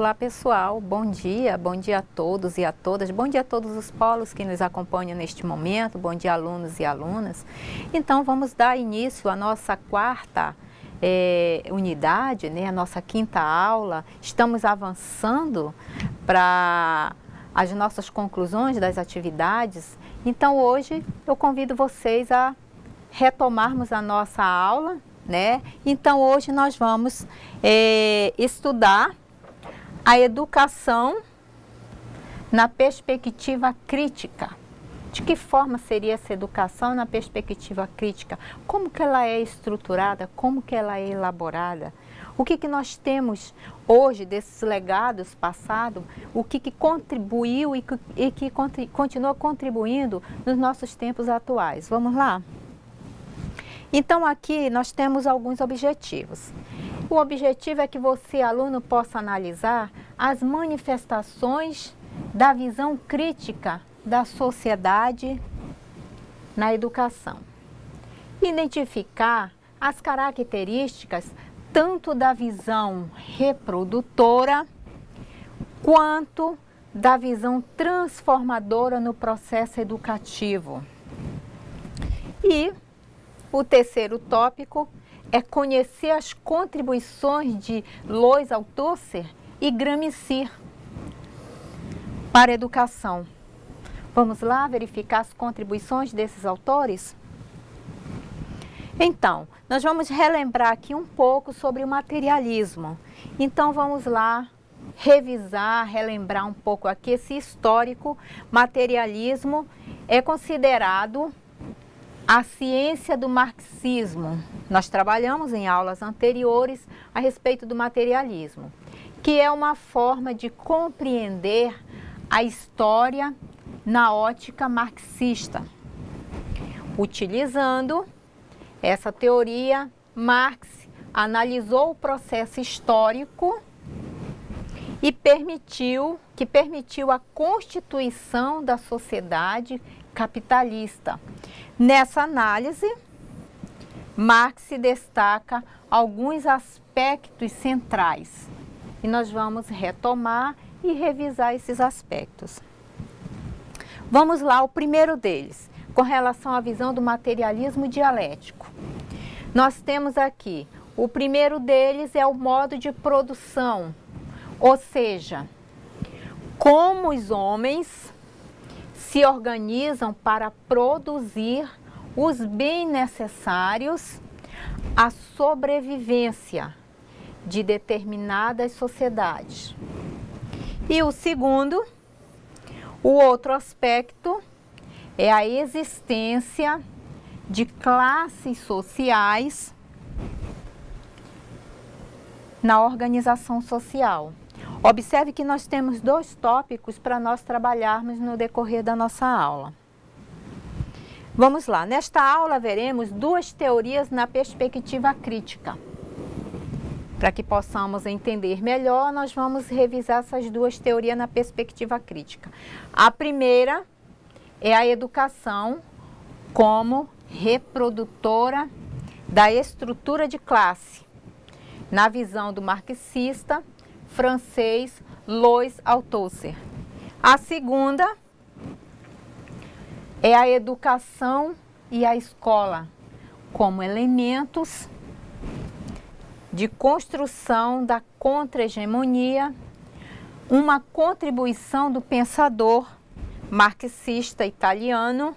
Olá pessoal, bom dia a todos e a todas, bom dia a todos os polos que nos acompanham neste momento, bom dia alunos e alunas. Então vamos dar início à nossa quarta unidade, né, a nossa quinta aula. Estamos avançando para as nossas conclusões das atividades. Então hoje eu convido vocês a retomarmos a nossa aula, né? Então hoje nós vamos estudar a educação na perspectiva crítica. De que forma seria essa educação na perspectiva crítica? Como que ela é estruturada? Como que ela é elaborada? O que nós temos hoje desses legados passados? O que contribuiu e que continua contribuindo nos nossos tempos atuais? Vamos lá? Então aqui nós temos alguns objetivos. O objetivo é que você, aluno, possa analisar as manifestações da visão crítica da sociedade na educação. Identificar as características tanto da visão reprodutora quanto da visão transformadora no processo educativo. E o terceiro tópico é conhecer as contribuições de Alois Althusser e Gramsci para a educação. Vamos lá verificar as contribuições desses autores? Então, nós vamos relembrar aqui um pouco sobre o materialismo. Então, vamos lá revisar, relembrar um pouco aqui esse histórico. Materialismo é considerado a ciência do marxismo. Nós trabalhamos em aulas anteriores a respeito do materialismo, que é uma forma de compreender a história na ótica marxista. Utilizando essa teoria, Marx analisou o processo histórico e permitiu a constituição da sociedade capitalista. Nessa análise, Marx destaca alguns aspectos centrais e nós vamos retomar e revisar esses aspectos. Vamos lá, o primeiro deles, com relação à visão do materialismo dialético. Nós temos aqui, o primeiro deles é o modo de produção, ou seja, como os homens se organizam para produzir os bens necessários à sobrevivência de determinadas sociedades. E o segundo, o outro aspecto, é a existência de classes sociais na organização social. Observe que nós temos dois tópicos para nós trabalharmos no decorrer da nossa aula. Vamos lá, nesta aula veremos duas teorias na perspectiva crítica. Para que possamos entender melhor, nós vamos revisar essas duas teorias na perspectiva crítica. A primeira é a educação como reprodutora da estrutura de classe, na visão do marxista francês Alois Althusser. A segunda é a educação e a escola como elementos de construção da contra-hegemonia, uma contribuição do pensador marxista italiano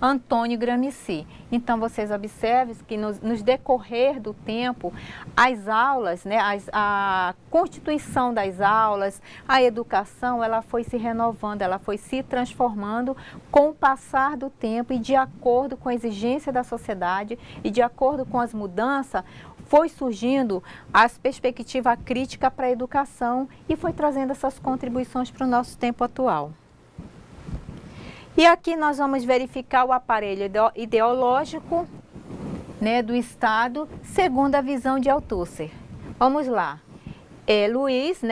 Antonio Gramsci. Então, vocês observem que nos decorrer do tempo, as aulas, né, a constituição das aulas, a educação, ela foi se renovando, ela foi se transformando com o passar do tempo e de acordo com a exigência da sociedade e de acordo com as mudanças, foi surgindo as perspectivas críticas para a educação e foi trazendo essas contribuições para o nosso tempo atual. E aqui nós vamos verificar o aparelho ideológico, né, do Estado, segundo a visão de Althusser. Vamos lá. Alois,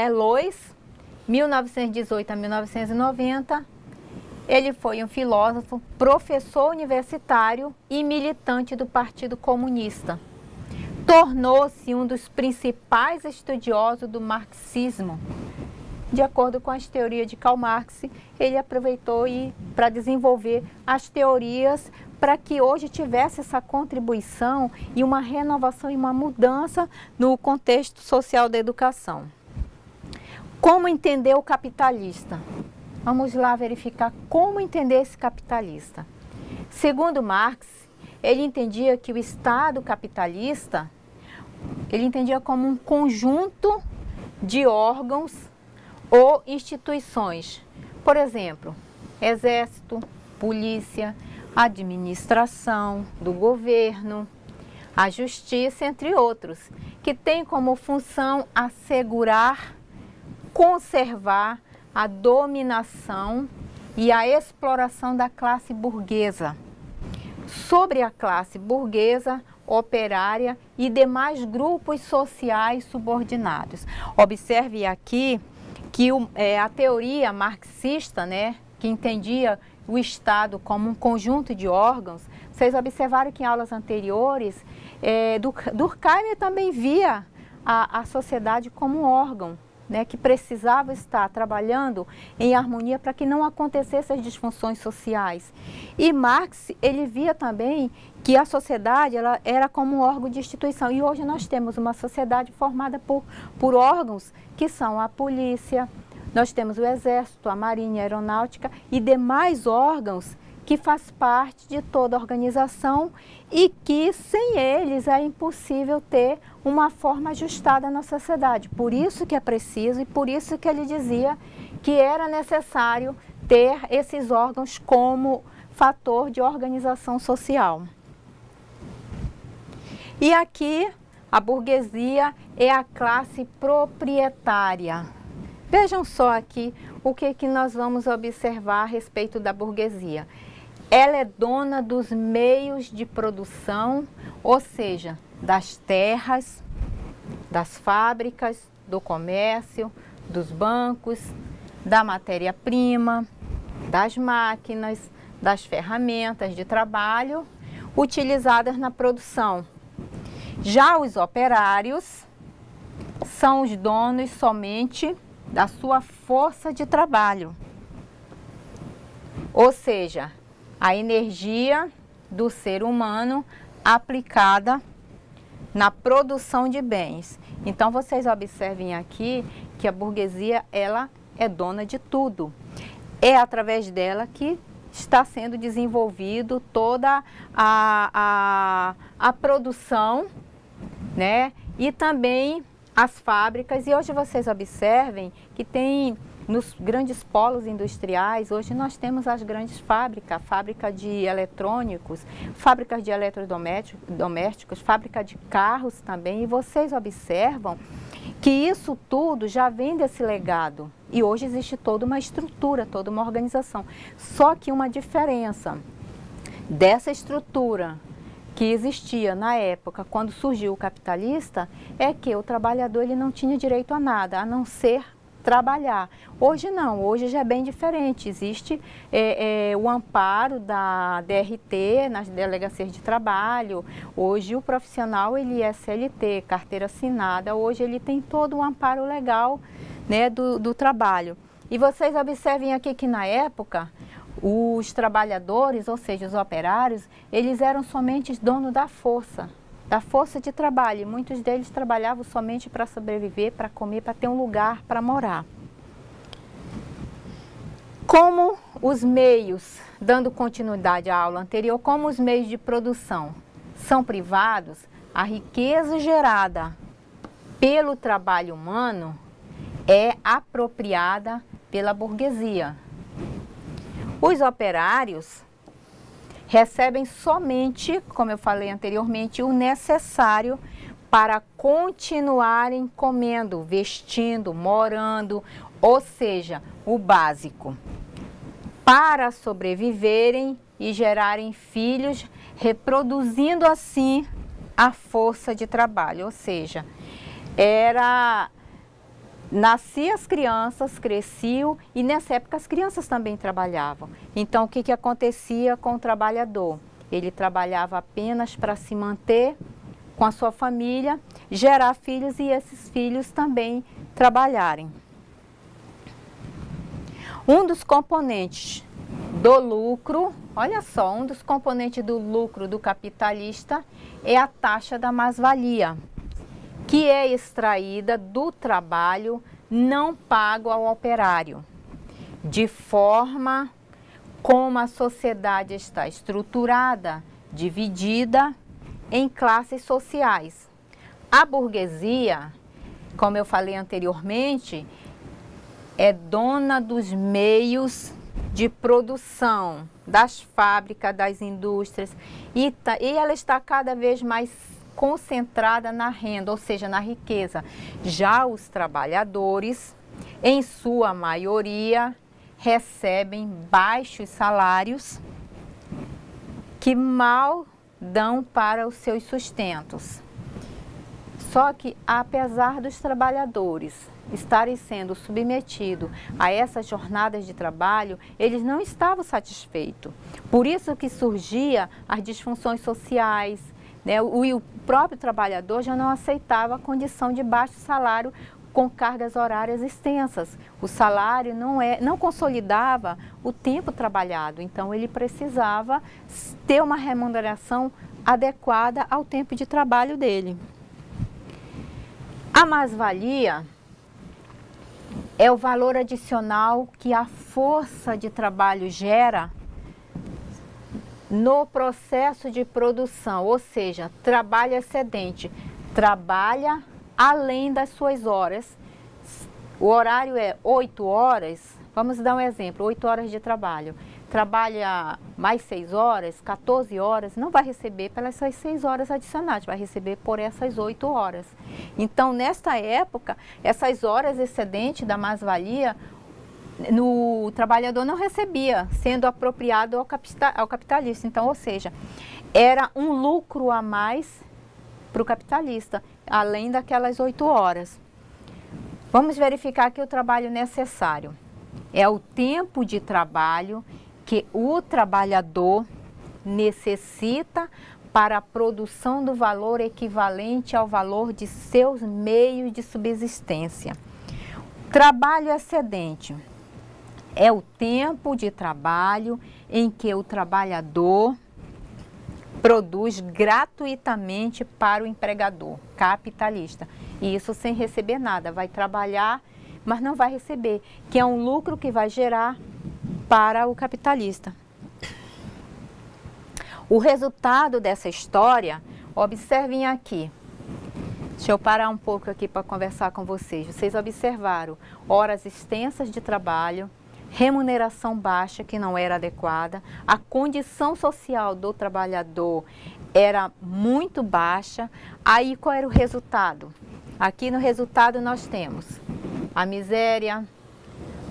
1918 a 1990, ele foi um filósofo, professor universitário e militante do Partido Comunista. Tornou-se um dos principais estudiosos do marxismo de acordo com as teorias de Karl Marx, ele aproveitou para desenvolver as teorias para que hoje tivesse essa contribuição e uma renovação e uma mudança no contexto social da educação. Como entender o capitalista? Vamos lá verificar como entender esse capitalista. Segundo Marx, ele entendia que o Estado capitalista, ele entendia como um conjunto de órgãos ou instituições. Por exemplo, exército, polícia, administração do governo, a justiça, entre outros, que tem como função assegurar, conservar a dominação e a exploração da classe burguesa sobre a classe burguesa, operária e demais grupos sociais subordinados. Observe aqui que a teoria marxista, né, que entendia o Estado como um conjunto de órgãos, vocês observaram que em aulas anteriores, Durkheim também via a sociedade como um órgão, né, que precisava estar trabalhando em harmonia para que não acontecessem as disfunções sociais. E Marx, ele via também que a sociedade ela era como um órgão de instituição. E hoje nós temos uma sociedade formada por órgãos que são a polícia, nós temos o exército, a marinha, a aeronáutica e demais órgãos que faz parte de toda a organização e que sem eles é impossível ter uma forma ajustada na sociedade. Por isso que é preciso e por isso que ele dizia que era necessário ter esses órgãos como fator de organização social. E aqui a burguesia é a classe proprietária. Vejam só aqui o que nós vamos observar a respeito da burguesia. Ela é dona dos meios de produção, ou seja, das terras, das fábricas, do comércio, dos bancos, da matéria-prima, das máquinas, das ferramentas de trabalho utilizadas na produção. Já os operários são os donos somente da sua força de trabalho, ou seja, a energia do ser humano aplicada na produção de bens. Então vocês observem aqui que a burguesia ela é dona de tudo. É através dela que está sendo desenvolvido toda a produção, né? E também as fábricas. E hoje vocês observem que tem nos grandes polos industriais, hoje nós temos as grandes fábricas, fábrica de eletrônicos, fábricas de eletrodomésticos, fábrica de carros também, e vocês observam que isso tudo já vem desse legado. E hoje existe toda uma estrutura, toda uma organização. Só que uma diferença dessa estrutura que existia na época, quando surgiu o capitalista, é que o trabalhador ele não tinha direito a nada, a não ser trabalhar. Hoje não, hoje já é bem diferente. Existe o amparo da DRT nas delegacias de trabalho. Hoje o profissional ele é CLT, carteira assinada. Hoje ele tem todo o amparo legal, né, do trabalho. E vocês observem aqui que na época os trabalhadores, ou seja, os operários, eles eram somente donos da força de trabalho. E muitos deles trabalhavam somente para sobreviver, para comer, para ter um lugar para morar. Como os meios, dando continuidade à aula anterior, como os meios de produção são privados, a riqueza gerada pelo trabalho humano é apropriada pela burguesia. Os operários recebem somente, como eu falei anteriormente, o necessário para continuarem comendo, vestindo, morando, ou seja, o básico, para sobreviverem e gerarem filhos, reproduzindo assim a força de trabalho, ou seja, nasciam as crianças, cresciam e nessa época as crianças também trabalhavam. Então o que acontecia com o trabalhador? Ele trabalhava apenas para se manter com a sua família, gerar filhos e esses filhos também trabalharem. Um dos componentes do lucro, olha só, um dos componentes do lucro do capitalista é a taxa da mais-valia, que é extraída do trabalho não pago ao operário, de forma como a sociedade está estruturada, dividida em classes sociais. A burguesia, como eu falei anteriormente, é dona dos meios de produção, das fábricas, das indústrias, e ela está cada vez mais concentrada na renda, ou seja, na riqueza. Já os trabalhadores, em sua maioria, recebem baixos salários que mal dão para os seus sustentos. Só que, apesar dos trabalhadores estarem sendo submetidos a essas jornadas de trabalho, eles não estavam satisfeitos. Por isso que surgia as disfunções sociais, né? O próprio trabalhador já não aceitava a condição de baixo salário com cargas horárias extensas. O salário não consolidava o tempo trabalhado, então ele precisava ter uma remuneração adequada ao tempo de trabalho dele. A mais-valia é o valor adicional que a força de trabalho gera no processo de produção, ou seja, trabalho excedente, trabalha além das suas horas. O horário é 8 horas, vamos dar um exemplo, 8 horas de trabalho. Trabalha mais 6 horas, 14 horas, não vai receber pelas 6 horas adicionais, vai receber por essas 8 horas. Então, nesta época, essas horas excedentes da mais-valia, o trabalhador não recebia, sendo apropriado ao capitalista. Então, ou seja, era um lucro a mais para o capitalista, além daquelas 8 horas. Vamos verificar aqui o trabalho necessário. É o tempo de trabalho que o trabalhador necessita para a produção do valor equivalente ao valor de seus meios de subsistência. Trabalho excedente é o tempo de trabalho em que o trabalhador produz gratuitamente para o empregador capitalista. E isso sem receber nada, vai trabalhar, mas não vai receber, que é um lucro que vai gerar para o capitalista. O resultado dessa história, observem aqui. Deixa eu parar um pouco aqui para conversar com vocês. Vocês observaram horas extensas de trabalho, remuneração baixa que não era adequada, a condição social do trabalhador era muito baixa. Aí qual era o resultado? Aqui no resultado nós temos a miséria,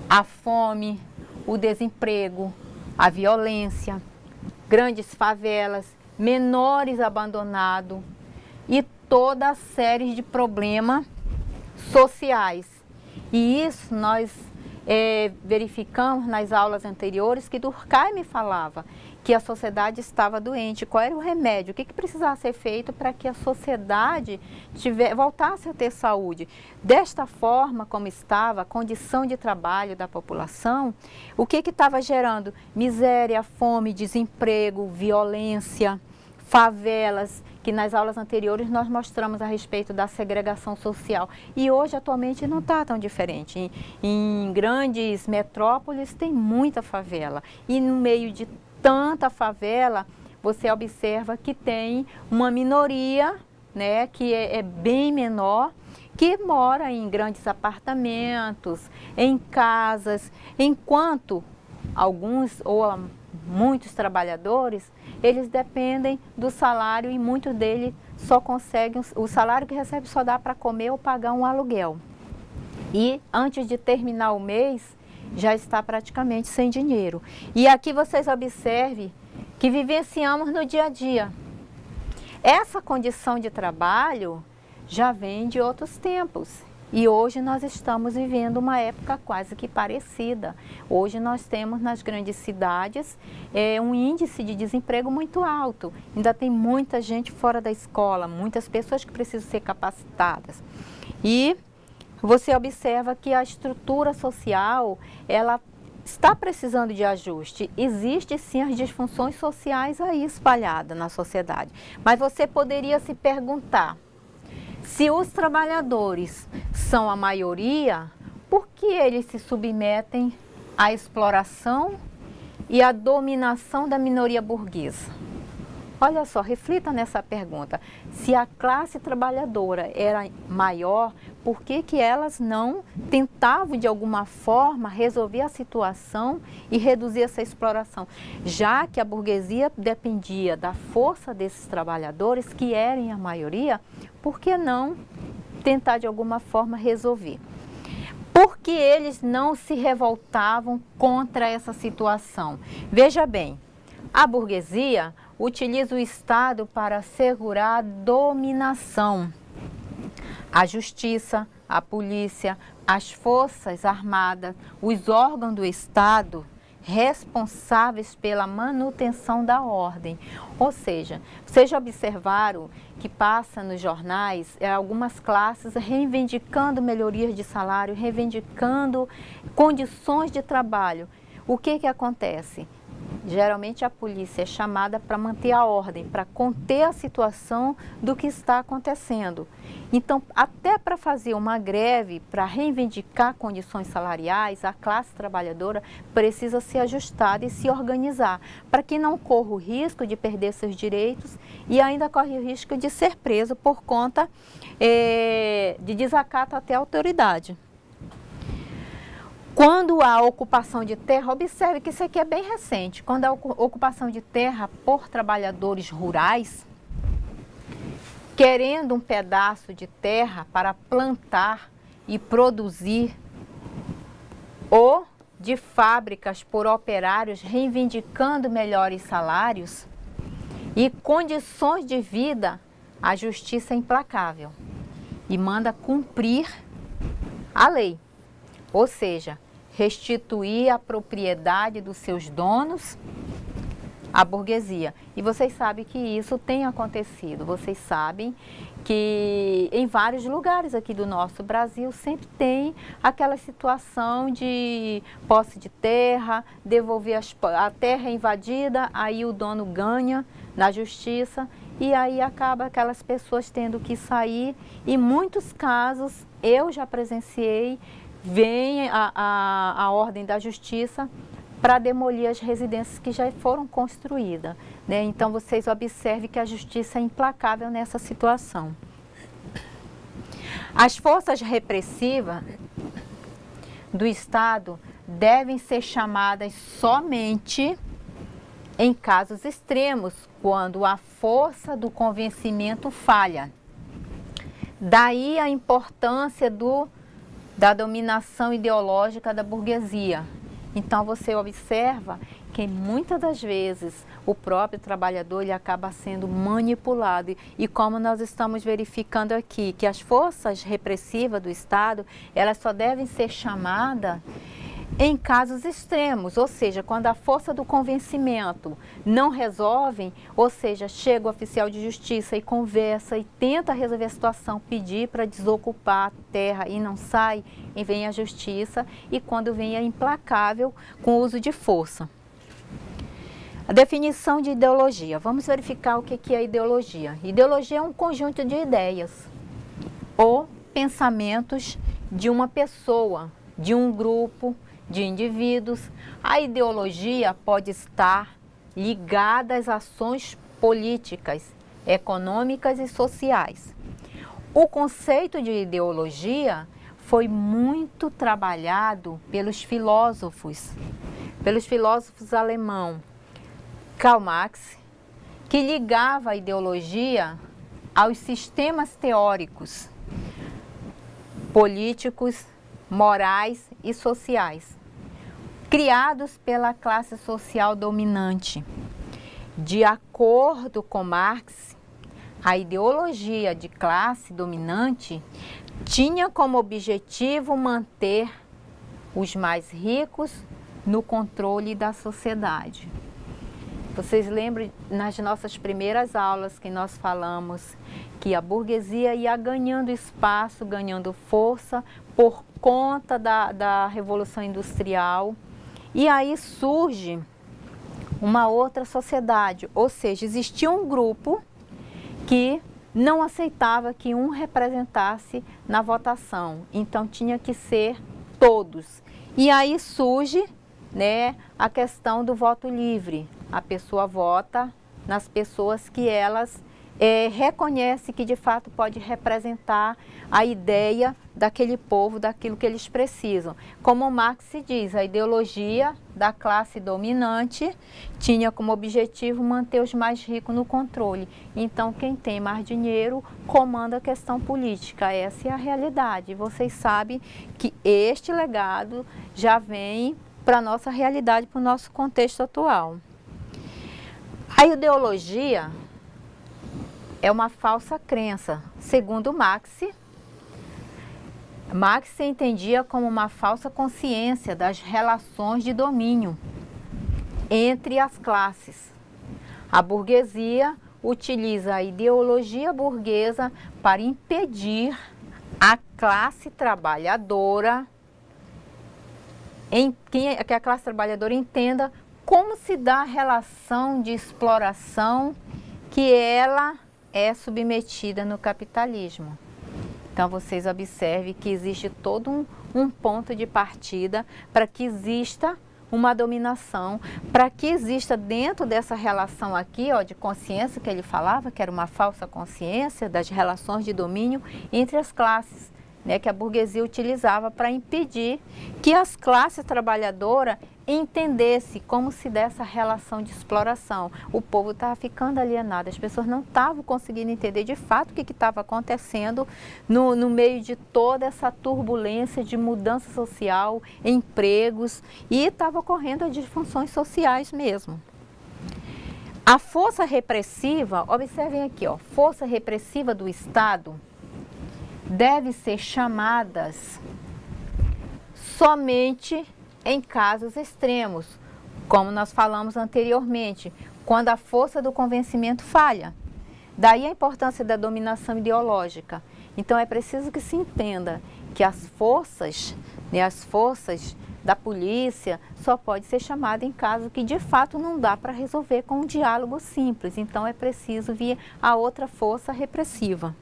a fome, o desemprego, a violência, grandes favelas, menores abandonados e toda a série de problemas sociais. E isso nós verificamos nas aulas anteriores que Durkheim falava que a sociedade estava doente. Qual era o remédio? O que precisava ser feito para que a sociedade voltasse a ter saúde? Desta forma como estava a condição de trabalho da população, o que estava gerando? Miséria, fome, desemprego, violência, favelas, que nas aulas anteriores nós mostramos a respeito da segregação social. E hoje, atualmente, não está tão diferente. Em grandes metrópoles tem muita favela. E no meio de tanta favela, você observa que tem uma minoria, né, que é bem menor, que mora em grandes apartamentos, em casas, enquanto alguns ou muitos trabalhadores, eles dependem do salário e muitos deles só conseguem, o salário que recebe só dá para comer ou pagar um aluguel. E antes de terminar o mês, já está praticamente sem dinheiro. E aqui vocês observem que vivenciamos no dia a dia. Essa condição de trabalho já vem de outros tempos. E hoje nós estamos vivendo uma época quase que parecida. Hoje nós temos nas grandes cidades um índice de desemprego muito alto. Ainda tem muita gente fora da escola, muitas pessoas que precisam ser capacitadas. E você observa que a estrutura social, ela está precisando de ajuste. Existem sim as disfunções sociais aí espalhadas na sociedade. Mas você poderia se perguntar, se os trabalhadores são a maioria, por que eles se submetem à exploração e à dominação da minoria burguesa? Olha só, reflita nessa pergunta. Se a classe trabalhadora era maior, por que que elas não tentavam de alguma forma resolver a situação e reduzir essa exploração? Já que a burguesia dependia da força desses trabalhadores, que eram a maioria, por que não tentar de alguma forma resolver? Por que eles não se revoltavam contra essa situação? Veja bem, a burguesia utiliza o Estado para assegurar a dominação. A justiça, a polícia, as forças armadas, os órgãos do Estado responsáveis pela manutenção da ordem. Ou seja, vocês já observaram que passa nos jornais algumas classes reivindicando melhorias de salário, reivindicando condições de trabalho. O que acontece? Geralmente a polícia é chamada para manter a ordem, para conter a situação do que está acontecendo. Então, até para fazer uma greve, para reivindicar condições salariais, a classe trabalhadora precisa se ajustar e se organizar, para que não corra o risco de perder seus direitos e ainda corre o risco de ser preso por conta de desacato até a autoridade. Quando há ocupação de terra, observe que isso aqui é bem recente, quando há ocupação de terra por trabalhadores rurais, querendo um pedaço de terra para plantar e produzir, ou de fábricas por operários reivindicando melhores salários e condições de vida, a justiça é implacável e manda cumprir a lei, ou seja, restituir a propriedade dos seus donos à burguesia. E vocês sabem que isso tem acontecido. Vocês sabem que em vários lugares aqui do nosso Brasil sempre tem aquela situação de posse de terra, devolver a terra invadida, aí o dono ganha na justiça e aí acaba aquelas pessoas tendo que sair. Em muitos casos, eu já presenciei, vem a ordem da justiça para demolir as residências que já foram construídas, né? Então, vocês observem que a justiça é implacável nessa situação. As forças repressivas do Estado devem ser chamadas somente em casos extremos, quando a força do convencimento falha. Daí a importância da dominação ideológica da burguesia. Então você observa que muitas das vezes o próprio trabalhador ele acaba sendo manipulado e como nós estamos verificando aqui, que as forças repressivas do Estado, elas só devem ser chamadas em casos extremos, ou seja, quando a força do convencimento não resolve, ou seja, chega o oficial de justiça e conversa e tenta resolver a situação, pedir para desocupar a terra e não sai, e vem a justiça e quando vem é implacável com o uso de força. A definição de ideologia. Vamos verificar o que é ideologia. Ideologia é um conjunto de ideias ou pensamentos de uma pessoa, de um grupo, de indivíduos. A ideologia pode estar ligada às ações políticas, econômicas e sociais. O conceito de ideologia foi muito trabalhado pelos filósofos alemães, Karl Marx, que ligava a ideologia aos sistemas teóricos, políticos, morais e sociais, criados pela classe social dominante. De acordo com Marx, a ideologia de classe dominante tinha como objetivo manter os mais ricos no controle da sociedade. Vocês lembram nas nossas primeiras aulas que nós falamos que a burguesia ia ganhando espaço, ganhando força por conta da Revolução Industrial E aí surge uma outra sociedade, ou seja, existia um grupo que não aceitava que um representasse na votação, então tinha que ser todos. E aí surge, né, a questão do voto livre. A pessoa vota nas pessoas que elas reconhece que de fato pode representar a ideia daquele povo, daquilo que eles precisam. Como Marx se diz, a ideologia da classe dominante tinha como objetivo manter os mais ricos no controle. Então, quem tem mais dinheiro comanda a questão política. Essa é a realidade. Vocês sabem que este legado já vem para a nossa realidade, para o nosso contexto atual. A ideologia é uma falsa crença. Segundo Marx, Marx se entendia como uma falsa consciência das relações de domínio entre as classes. A burguesia utiliza a ideologia burguesa para impedir a classe trabalhadora, que a classe trabalhadora entenda como se dá a relação de exploração que ela é submetida no capitalismo. Então, vocês observem que existe todo um ponto de partida para que exista uma dominação, para que exista dentro dessa relação aqui, ó, de consciência que ele falava, que era uma falsa consciência das relações de domínio entre as classes, né, que a burguesia utilizava para impedir que as classes trabalhadoras entendessem como se dessa relação de exploração. O povo estava ficando alienado, as pessoas não estavam conseguindo entender de fato o que estava acontecendo no meio de toda essa turbulência de mudança social, empregos, e estava ocorrendo as disfunções sociais mesmo. A força repressiva, observem aqui, ó, força repressiva do Estado deve ser chamadas somente em casos extremos, como nós falamos anteriormente, quando a força do convencimento falha. Daí a importância da dominação ideológica. Então é preciso que se entenda que as forças da polícia só pode ser chamada em caso que de fato não dá para resolver com um diálogo simples. Então é preciso vir a outra força repressiva.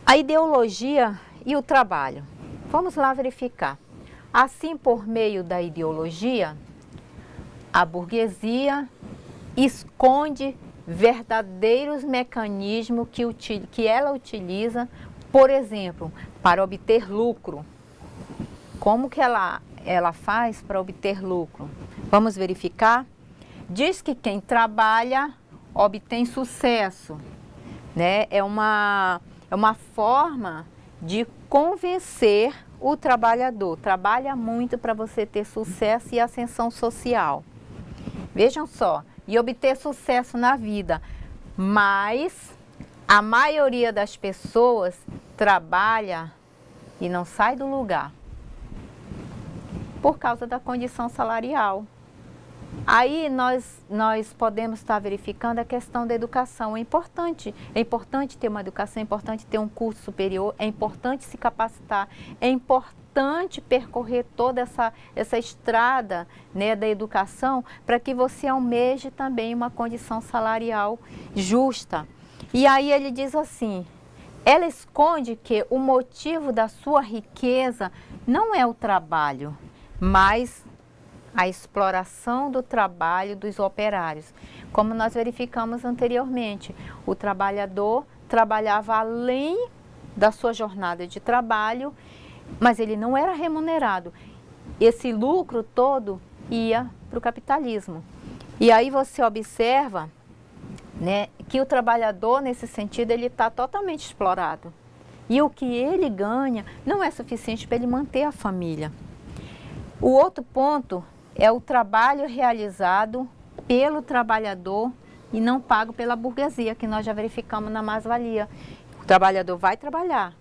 A ideologia e o trabalho. Vamos lá verificar. Assim, por meio da ideologia, a burguesia esconde verdadeiros mecanismos que ela utiliza, por exemplo, para obter lucro. Como que ela faz para obter lucro? Vamos verificar? Diz que quem trabalha obtém sucesso, né? É uma forma de convencer o trabalhador. Trabalha muito para você ter sucesso e ascensão social. Vejam só, e obter sucesso na vida. Mas a maioria das pessoas trabalha e não sai do lugar por causa da condição salarial. Aí nós podemos estar verificando a questão da educação. É importante ter uma educação, é importante ter um curso superior, é importante se capacitar, é importante percorrer toda essa estrada, né, da educação para que você almeje também uma condição salarial justa. E aí ele diz assim, ela esconde que o motivo da sua riqueza não é o trabalho, mas a exploração do trabalho dos operários. Como nós verificamos anteriormente, o trabalhador trabalhava além da sua jornada de trabalho, mas ele não era remunerado. Esse lucro todo ia para o capitalismo. E aí você observa, né, que o trabalhador, nesse sentido, ele está totalmente explorado. E o que ele ganha não é suficiente para ele manter a família. O outro ponto é o trabalho realizado pelo trabalhador e não pago pela burguesia, que nós já verificamos na mais-valia. O trabalhador vai trabalhar,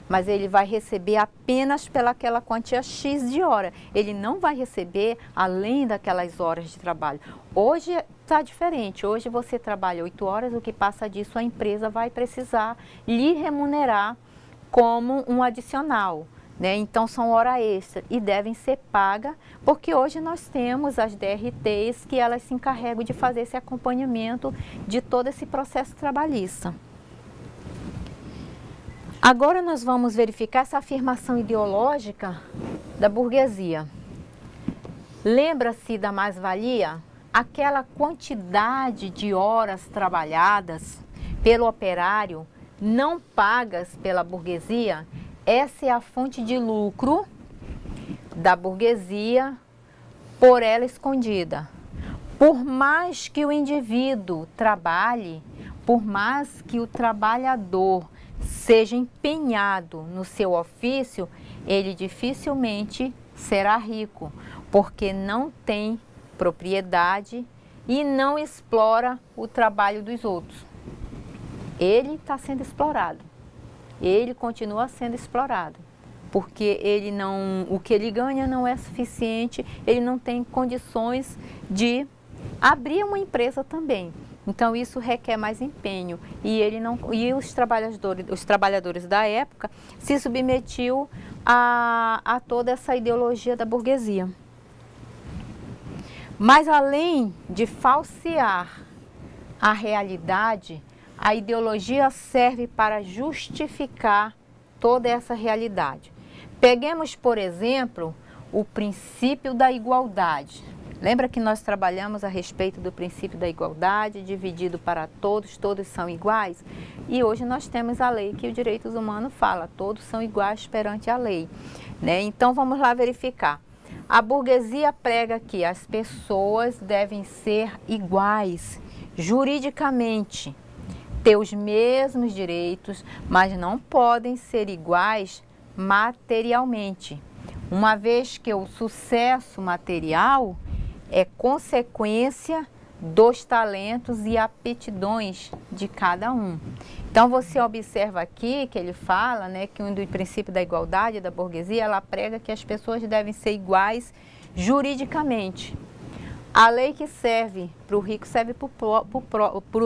mas ele vai receber apenas pelaquela quantia X de hora. Ele não vai receber além daquelas horas de trabalho. Hoje está diferente. Hoje você trabalha 8 horas, o que passa disso a empresa vai precisar lhe remunerar como um adicional, né? Então são hora extra e devem ser pagas, porque hoje nós temos as DRTs que elas se encarregam de fazer esse acompanhamento de todo esse processo trabalhista. Agora nós vamos verificar essa afirmação ideológica da burguesia. Lembra-se da mais-valia? Aquela quantidade de horas trabalhadas pelo operário, não pagas pela burguesia, essa é a fonte de lucro da burguesia por ela escondida. Por mais que o indivíduo trabalhe, por mais que o trabalhador seja empenhado no seu ofício, ele dificilmente será rico, porque não tem propriedade e não explora o trabalho dos outros. Ele está sendo explorado, ele continua sendo explorado, porque ele não, o que ele ganha não é suficiente, ele não tem condições de abrir uma empresa também. Então isso requer mais empenho e ele não, e os trabalhadores da época se submetiu a toda essa ideologia da burguesia. Mas além de falsear a realidade, a ideologia serve para justificar toda essa realidade. Peguemos, por exemplo, o princípio da igualdade. Lembra que nós trabalhamos a respeito do princípio da igualdade, dividido para todos, todos são iguais? E hoje nós temos a lei que os direitos humanos fala, todos são iguais perante a lei, né? Então vamos lá verificar. A burguesia prega que as pessoas devem ser iguais juridicamente, ter os mesmos direitos, mas não podem ser iguais materialmente, uma vez que o sucesso material é consequência dos talentos e aptidões de cada um. Então você observa aqui que ele fala, né, que um dos princípios da igualdade da burguesia, ela prega que as pessoas devem ser iguais juridicamente. A lei que serve para o rico serve para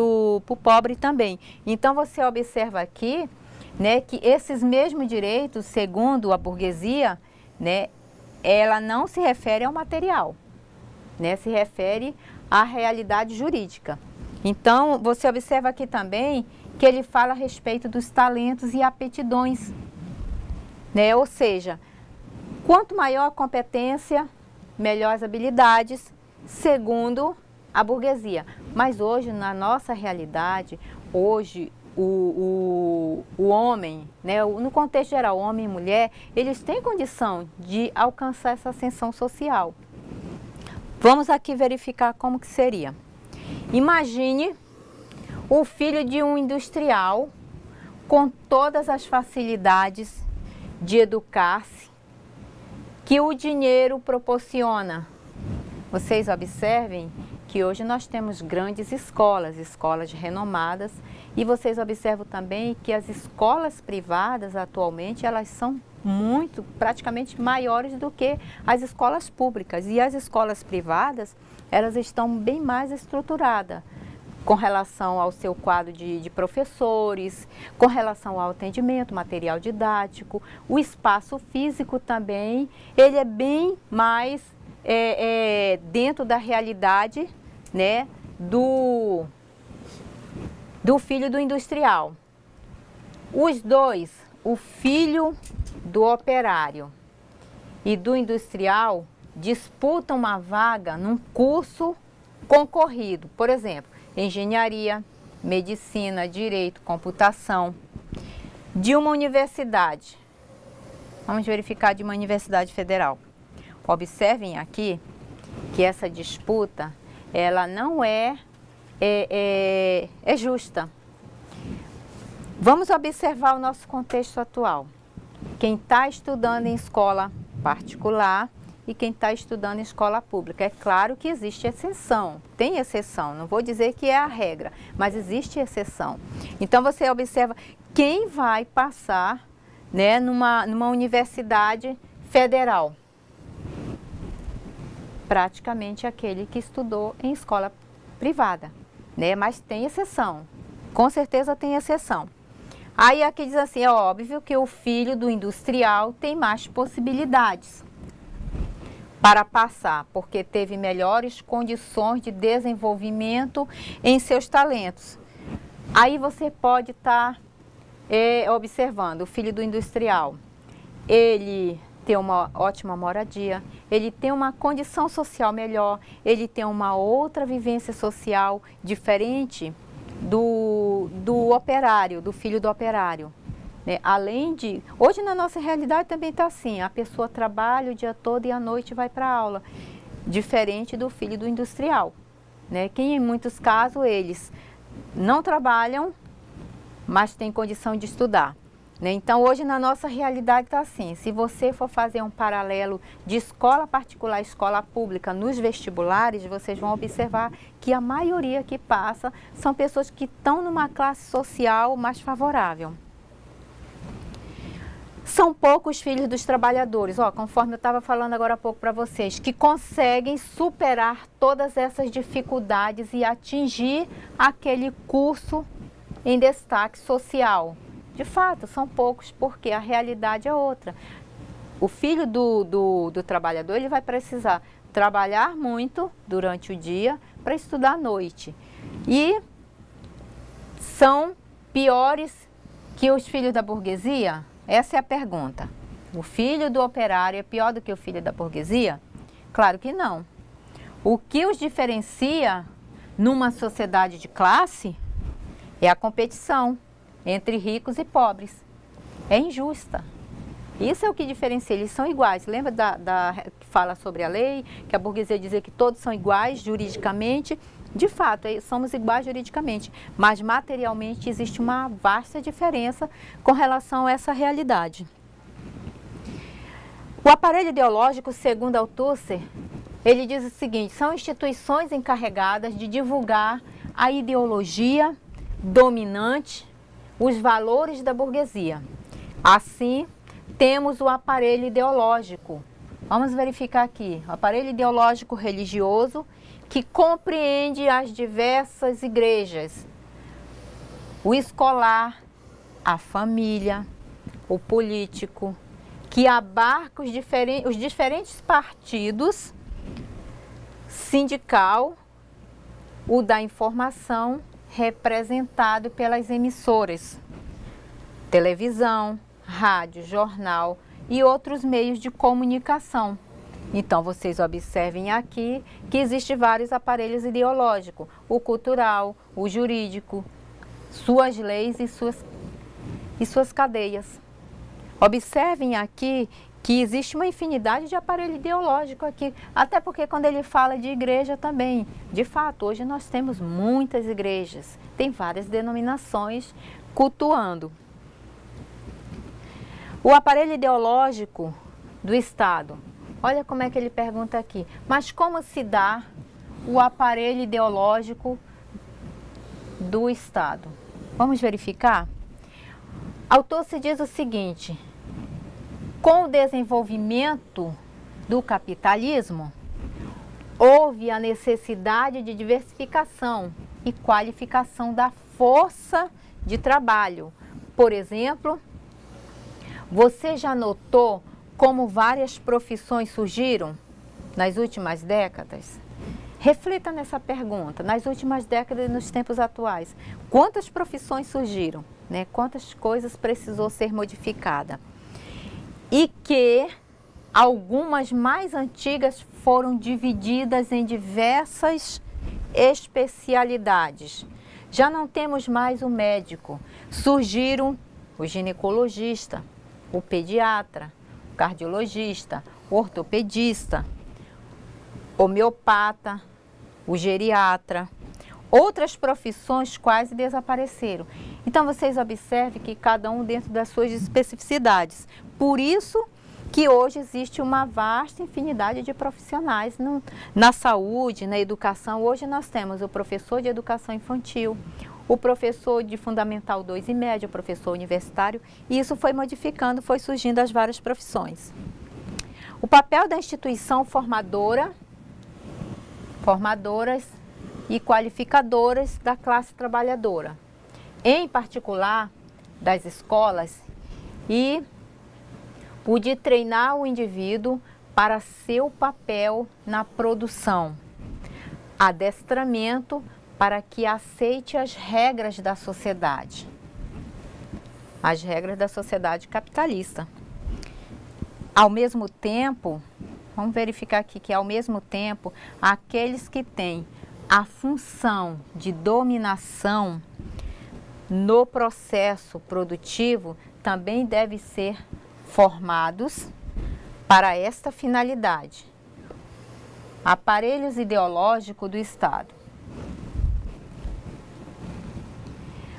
o pobre também. Então você observa aqui, né, que esses mesmos direitos, segundo a burguesia, né, ela não se refere ao material, né, se refere à realidade jurídica. Então você observa aqui também que ele fala a respeito dos talentos e aptidões, né, ou seja, quanto maior a competência, melhor as habilidades, segundo a burguesia. Mas hoje, na nossa realidade, hoje o homem, né, no contexto geral, homem e mulher, eles têm condição de alcançar essa ascensão social. Vamos aqui verificar como que seria. Imagine o filho de um industrial com todas as facilidades de educar-se que o dinheiro proporciona. Vocês observem que hoje nós temos grandes escolas renomadas, e vocês observam também que as escolas privadas atualmente elas são praticamente maiores do que as escolas públicas, e as escolas privadas elas estão bem mais estruturadas com relação ao seu quadro de professores, com relação ao atendimento, material didático, o espaço físico também, ele é bem mais dentro da realidade, né, do filho do industrial. Os dois, o filho do operário e do industrial, disputam uma vaga num curso concorrido, por exemplo, engenharia, medicina, direito, computação, de uma universidade. Vamos verificar de uma universidade federal. Observem aqui que essa disputa, ela não é justa. Vamos observar o nosso contexto atual. Quem está estudando em escola particular e quem está estudando em escola pública. É claro que existe exceção, tem exceção, não vou dizer que é a regra, mas existe exceção. Então você observa quem vai passar, né, numa universidade federal. Praticamente aquele que estudou em escola privada, né? Mas tem exceção, com certeza tem exceção. Aí aqui diz assim, é óbvio que o filho do industrial tem mais possibilidades para passar, porque teve melhores condições de desenvolvimento em seus talentos. Aí você pode estar observando o filho do industrial. Ele tem uma ótima moradia, ele tem uma condição social melhor, ele tem uma outra vivência social diferente do operário, do filho do operário. Né? Além de... Hoje na nossa realidade também está assim, a pessoa trabalha o dia todo e à noite vai para a aula, diferente do filho do industrial. Né? Que em muitos casos eles não trabalham, mas têm condição de estudar. Né? Então, hoje na nossa realidade está assim, se você for fazer um paralelo de escola particular e escola pública nos vestibulares, vocês vão observar que a maioria que passa são pessoas que estão numa classe social mais favorável. São poucos filhos dos trabalhadores, conforme eu estava falando agora há pouco para vocês, que conseguem superar todas essas dificuldades e atingir aquele curso em destaque social. De fato, são poucos, porque a realidade é outra. O filho do trabalhador, ele vai precisar trabalhar muito durante o dia para estudar à noite. E são piores que os filhos da burguesia? Essa é a pergunta. O filho do operário é pior do que o filho da burguesia? Claro que não. O que os diferencia numa sociedade de classe é a competição entre ricos e pobres. É injusta. Isso é o que diferencia, eles são iguais. Lembra que fala sobre a lei, que a burguesia dizia que todos são iguais juridicamente? De fato, somos iguais juridicamente, mas materialmente existe uma vasta diferença com relação a essa realidade. O aparelho ideológico, segundo Althusser, ele diz o seguinte, são instituições encarregadas de divulgar a ideologia dominante, os valores da burguesia. Assim, temos o aparelho ideológico. Vamos verificar aqui. O aparelho ideológico religioso que compreende as diversas igrejas. O escolar, a família, o político, que abarca os diferentes partidos, sindical, o da informação, representado pelas emissoras, televisão, rádio, jornal e outros meios de comunicação. Então, vocês observem aqui que existem vários aparelhos ideológicos, o cultural, o jurídico, suas leis e suas cadeias. Observem aqui que existe uma infinidade de aparelho ideológico aqui, até porque quando ele fala de igreja também, de fato, hoje nós temos muitas igrejas, tem várias denominações cultuando. O aparelho ideológico do Estado, olha como é que ele pergunta aqui, mas como se dá o aparelho ideológico do Estado? Vamos verificar? Autor se diz o seguinte, com o desenvolvimento do capitalismo, houve a necessidade de diversificação e qualificação da força de trabalho. Por exemplo, você já notou como várias profissões surgiram nas últimas décadas? Reflita nessa pergunta, nas últimas décadas e nos tempos atuais. Quantas profissões surgiram? Né? Quantas coisas precisou ser modificada? E que algumas mais antigas foram divididas em diversas especialidades. Já não temos mais o médico, surgiram o ginecologista, o pediatra, o cardiologista, o ortopedista, homeopata, o geriatra. Outras profissões quase desapareceram. Então, vocês observem que cada um dentro das suas especificidades. Por isso que hoje existe uma vasta infinidade de profissionais na saúde, na educação. Hoje nós temos o professor de educação infantil, o professor de Fundamental 2 e médio, o professor universitário, e isso foi modificando, foi surgindo as várias profissões. O papel da instituição formadoras e qualificadoras da classe trabalhadora. Em particular, das escolas e o de treinar o indivíduo para seu papel na produção, adestramento para que aceite as regras da sociedade, as regras da sociedade capitalista. Ao mesmo tempo, vamos verificar aqui que ao mesmo tempo, aqueles que têm a função de dominação no processo produtivo também devem ser formados para esta finalidade. Aparelhos ideológicos do Estado.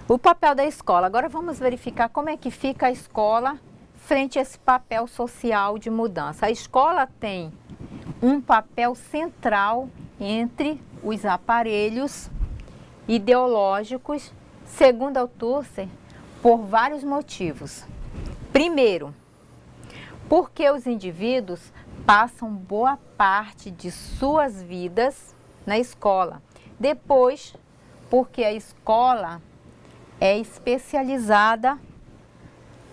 O papel da escola. Agora vamos verificar como é que fica a escola frente a esse papel social de mudança. A escola tem um papel central entre os aparelhos ideológicos, segundo Althusser, por vários motivos. Primeiro, porque os indivíduos passam boa parte de suas vidas na escola. Depois, porque a escola é especializada,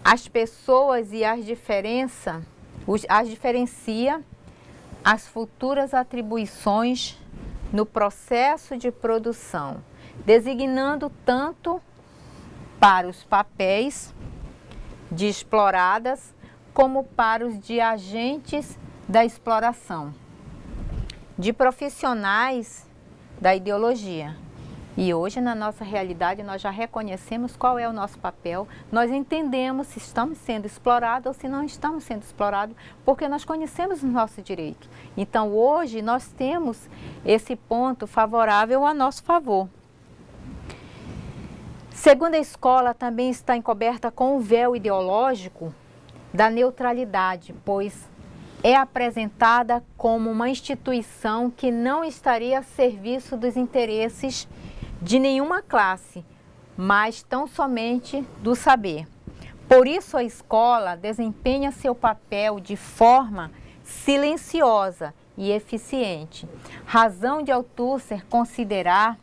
as pessoas e as diferencia as futuras atribuições no processo de produção, designando tanto para os papéis de exploradas como para os de agentes da exploração, de profissionais da ideologia. E hoje, na nossa realidade, nós já reconhecemos qual é o nosso papel, nós entendemos se estamos sendo explorados ou se não estamos sendo explorados, porque nós conhecemos os nossos direitos. Então, hoje, nós temos esse ponto favorável a nosso favor. Segundo a escola, também está encoberta com o véu ideológico da neutralidade, pois é apresentada como uma instituição que não estaria a serviço dos interesses de nenhuma classe, mas tão somente do saber. Por isso a escola desempenha seu papel de forma silenciosa e eficiente. Razão de Althusser considerar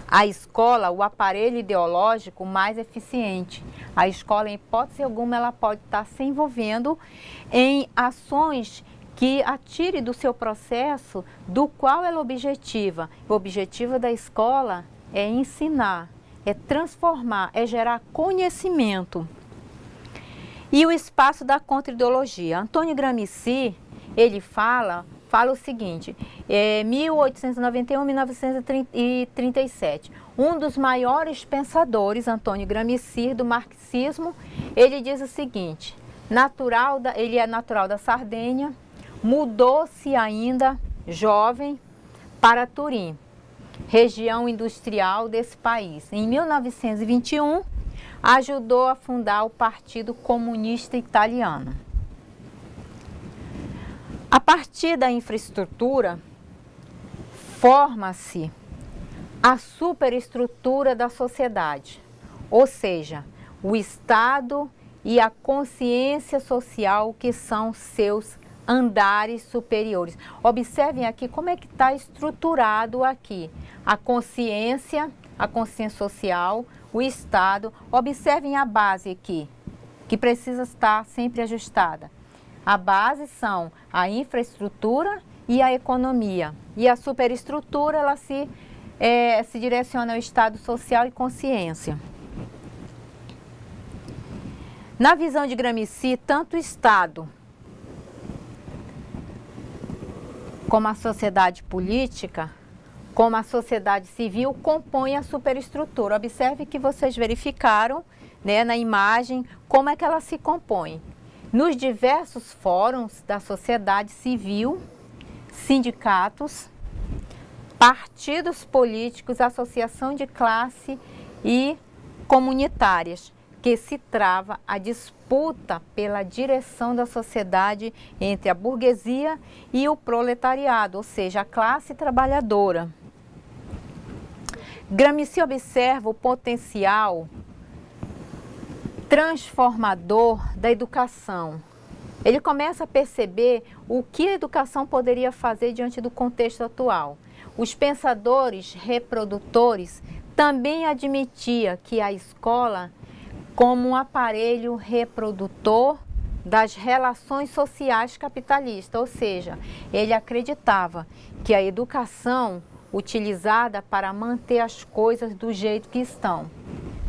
a escola o aparelho ideológico mais eficiente. A escola, em hipótese alguma, ela pode estar se envolvendo em ações que atire do seu processo do qual ela objetiva. O objetivo da escola é ensinar, é transformar, é gerar conhecimento. E o espaço da contra-ideologia. Antônio Gramsci, ele fala o seguinte, 1891-1937, um dos maiores pensadores, Antônio Gramsci, do marxismo, ele diz o seguinte, ele é natural da Sardenha, mudou-se ainda jovem para Turim, região industrial desse país. Em 1921, ajudou a fundar o Partido Comunista Italiano. A partir da infraestrutura, forma-se a superestrutura da sociedade, ou seja, o Estado e a consciência social, que são seus andares superiores. Observem aqui como é que está estruturado aqui a consciência social, o Estado. Observem a base aqui, que precisa estar sempre ajustada. A base são a infraestrutura e a economia. E a superestrutura, ela se direciona ao Estado social e consciência. Na visão de Gramsci, tanto o Estado como a sociedade política, como a sociedade civil, compõem a superestrutura. Observe que vocês verificaram, né, na imagem como é que ela se compõe. Nos diversos fóruns da sociedade civil, sindicatos, partidos políticos, associação de classe e comunitárias, que se trava a disputa pela direção da sociedade entre a burguesia e o proletariado, ou seja, a classe trabalhadora. Gramsci observa o potencial transformador da educação. Ele começa a perceber o que a educação poderia fazer diante do contexto atual. Os pensadores reprodutores também admitiam que a escola como um aparelho reprodutor das relações sociais capitalistas, ou seja, ele acreditava que a educação utilizada para manter as coisas do jeito que estão,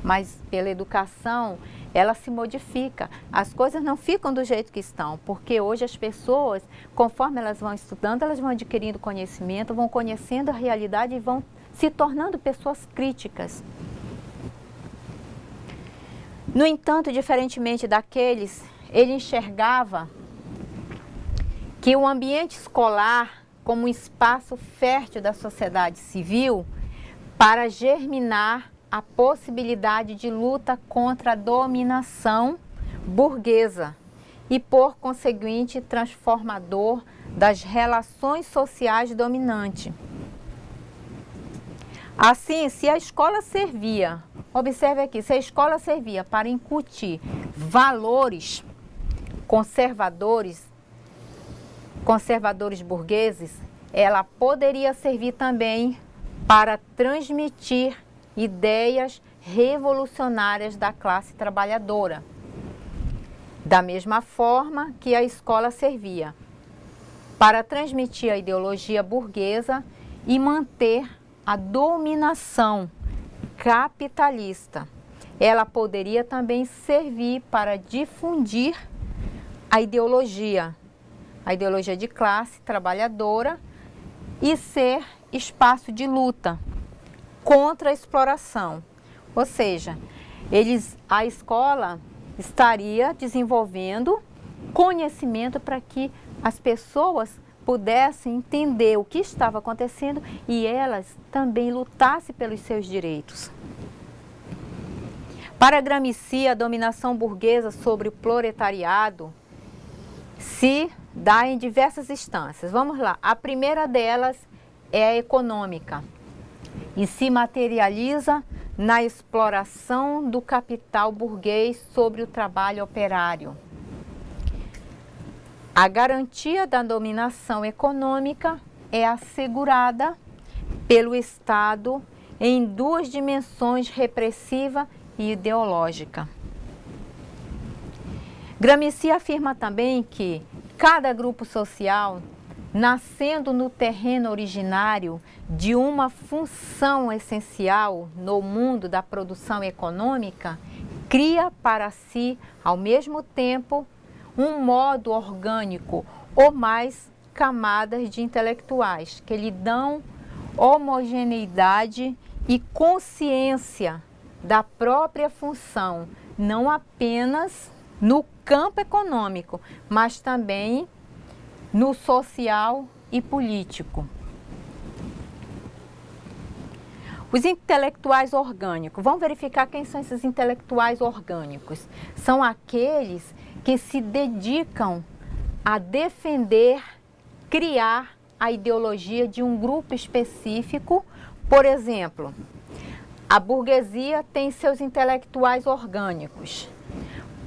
mas pela educação ela se modifica, as coisas não ficam do jeito que estão, porque hoje as pessoas, conforme elas vão estudando, elas vão adquirindo conhecimento, vão conhecendo a realidade e vão se tornando pessoas críticas. No entanto, diferentemente daqueles, ele enxergava que o ambiente escolar como um espaço fértil da sociedade civil para germinar a possibilidade de luta contra a dominação burguesa e, por conseguinte, transformador das relações sociais dominantes. Assim, se a escola servia, observe aqui, se a escola servia para incutir valores conservadores burgueses, ela poderia servir também para transmitir ideias revolucionárias da classe trabalhadora, da mesma forma que a escola servia para transmitir a ideologia burguesa e manter a dominação capitalista. Ela poderia também servir para difundir a ideologia de classe trabalhadora e ser espaço de luta contra a exploração. Ou seja, a escola estaria desenvolvendo conhecimento para que as pessoas pudessem entender o que estava acontecendo e elas também lutassem pelos seus direitos. Para Gramsci, a dominação burguesa sobre o proletariado se dá em diversas instâncias. Vamos lá. A primeira delas é a econômica e se materializa na exploração do capital burguês sobre o trabalho operário. A garantia da dominação econômica é assegurada pelo Estado em duas dimensões, repressiva e ideológica. Gramsci afirma também que cada grupo social, nascendo no terreno originário de uma função essencial no mundo da produção econômica, cria para si, ao mesmo tempo, um modo orgânico ou mais camadas de intelectuais que lhe dão homogeneidade e consciência da própria função, não apenas no campo econômico, mas também no social e político. Os intelectuais orgânicos, vamos verificar quem são esses intelectuais orgânicos. São aqueles que se dedicam a defender, criar a ideologia de um grupo específico. Por exemplo, a burguesia tem seus intelectuais orgânicos,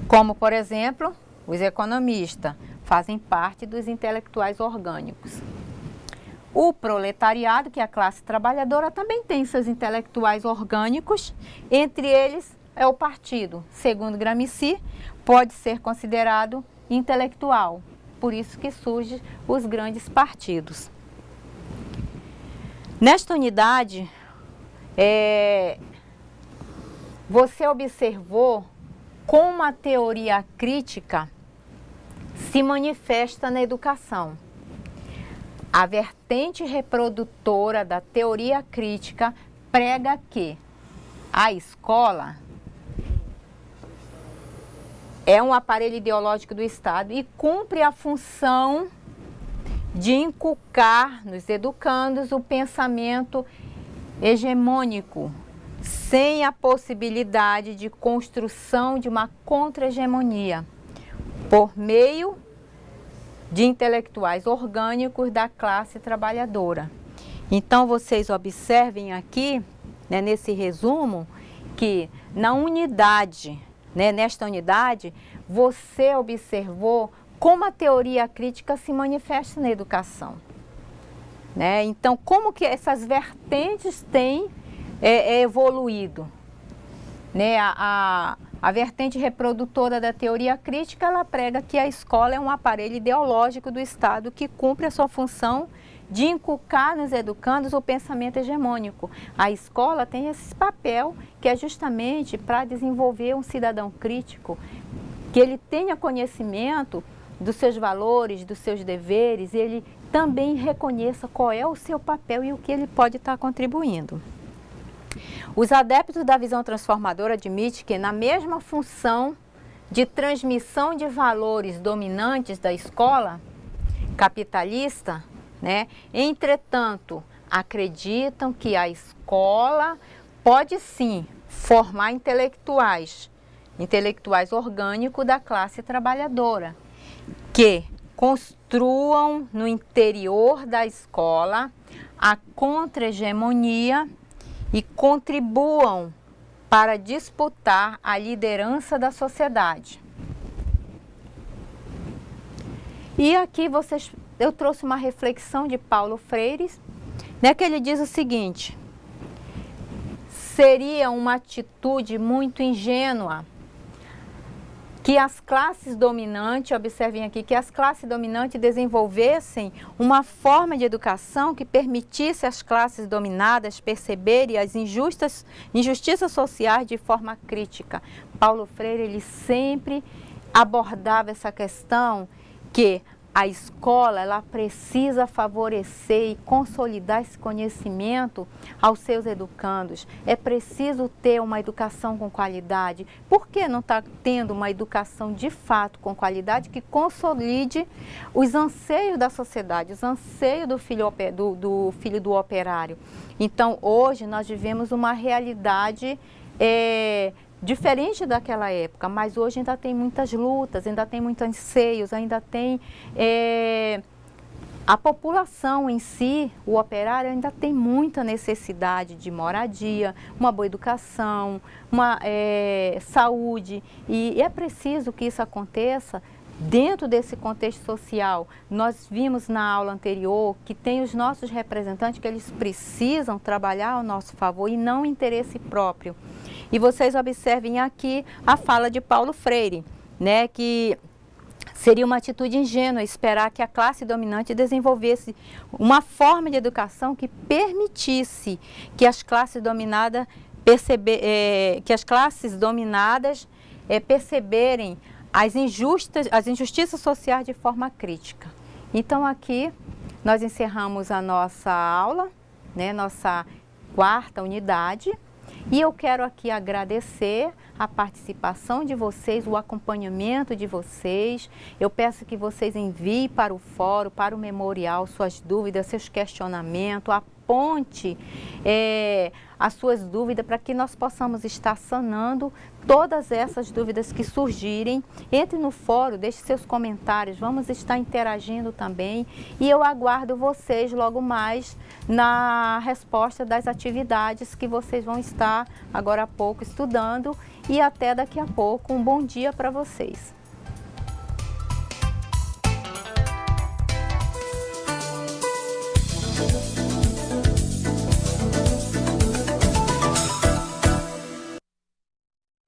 como, por exemplo, os economistas fazem parte dos intelectuais orgânicos. O proletariado, que é a classe trabalhadora, também tem seus intelectuais orgânicos, entre eles é o partido. Segundo Gramsci, pode ser considerado intelectual, por isso que surgem os grandes partidos. Nesta unidade, você observou como a teoria crítica se manifesta na educação. A vertente reprodutora da teoria crítica prega que a escola é um aparelho ideológico do Estado e cumpre a função de inculcar nos educandos o pensamento hegemônico, sem a possibilidade de construção de uma contra-hegemonia, por meio de intelectuais orgânicos da classe trabalhadora. Então, vocês observem aqui, né, nesse resumo, que na unidade, né, nesta unidade, você observou como a teoria crítica se manifesta na educação. Né? Então, como que essas vertentes têm evoluído. Né? A A vertente reprodutora da teoria crítica, ela prega que a escola é um aparelho ideológico do Estado que cumpre a sua função de inculcar nos educandos o pensamento hegemônico. A escola tem esse papel que é justamente para desenvolver um cidadão crítico, que ele tenha conhecimento dos seus valores, dos seus deveres, e ele também reconheça qual é o seu papel e o que ele pode estar contribuindo. Os adeptos da visão transformadora admitem que na mesma função de transmissão de valores dominantes da escola capitalista, né, entretanto, acreditam que a escola pode sim formar intelectuais orgânicos da classe trabalhadora, que construam no interior da escola a contra-hegemonia e contribuam para disputar a liderança da sociedade. E aqui eu trouxe uma reflexão de Paulo Freire, né, que ele diz o seguinte: seria uma atitude muito ingênua que as classes dominantes, observem aqui, que as classes dominantes desenvolvessem uma forma de educação que permitisse às classes dominadas perceberem as injustiças sociais de forma crítica. Paulo Freire, ele sempre abordava essa questão que a escola, ela precisa favorecer e consolidar esse conhecimento aos seus educandos. É preciso ter uma educação com qualidade. Por que não está tendo uma educação de fato com qualidade que consolide os anseios da sociedade, os anseios do filho do operário? Então, hoje nós vivemos uma realidade diferente daquela época, mas hoje ainda tem muitas lutas, ainda tem muitos anseios, ainda tem a população em si, o operário ainda tem muita necessidade de moradia, uma boa educação, uma saúde, e é preciso que isso aconteça dentro desse contexto social. Nós vimos na aula anterior que tem os nossos representantes que eles precisam trabalhar ao nosso favor e não interesse próprio. E vocês observem aqui a fala de Paulo Freire, né, que seria uma atitude ingênua esperar que a classe dominante desenvolvesse uma forma de educação que permitisse que as classes dominadas perceberem as injustiças sociais de forma crítica. Então aqui nós encerramos a nossa aula, né, nossa quarta unidade. E eu quero aqui agradecer a participação de vocês, o acompanhamento de vocês. Eu peço que vocês enviem para o fórum, para o memorial, suas dúvidas, seus questionamentos, aponte as suas dúvidas para que nós possamos estar sanando todas essas dúvidas que surgirem. Entre no fórum, deixe seus comentários, vamos estar interagindo também. E eu aguardo vocês logo mais na resposta das atividades que vocês vão estar agora há pouco estudando. E até daqui a pouco. Um bom dia para vocês.